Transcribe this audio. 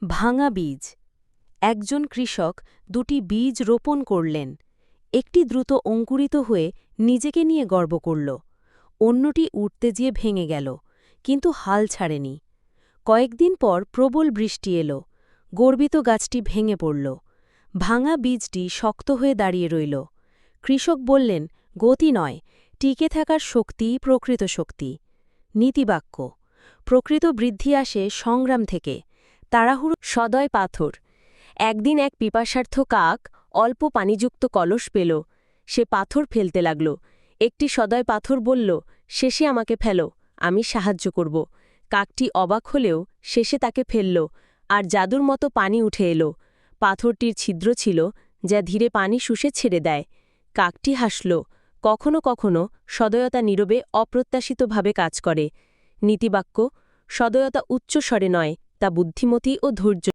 ভাঙা বীজ। একজন কৃষক দুটি বীজ রোপণ করলেন। একটি দ্রুত অঙ্কুরিত হয়ে নিজেকে নিয়ে গর্ব করল, অন্যটি উঠতে যেয়ে ভেঙে গেল, কিন্তু হাল ছাড়েনি। কয়েকদিন পর প্রবল বৃষ্টি এলো, গর্বিত গাছটি ভেঙে পড়ল। ভাঙা বীজটি শক্ত হয়ে দাঁড়িয়ে রইল। কৃষক বললেন, গতি নয়, টিকে থাকার শক্তিই প্রকৃত শক্তি। নীতিবাক্য: প্রকৃত বৃদ্ধি আসে সংগ্রাম থেকে, তাড়াহুড়ো। সদয় পাথর। একদিন এক পিপাসার্থ কাক অল্প পানিযুক্ত কলস পেল। সে পাথর ফেলতে লাগল। একটি সদয় পাথর বলল, শেষে আমাকে ফেলো, আমি সাহায্য করব। কাকটি অবাক হলেও শেষে তাকে ফেলল, আর জাদুর মতো পানি উঠে এলো। পাথরটির ছিদ্র ছিল, যা ধীরে পানি শুষে ছেড়ে দেয়। কাকটি হাসল। কখনো কখনো সদয়তা নীরবে অপ্রত্যাশিতভাবে কাজ করে। নীতিবাক্য: সদয়তা উচ্চস্বরে নয়, তা বুদ্ধিমতী ও ধৈর্য।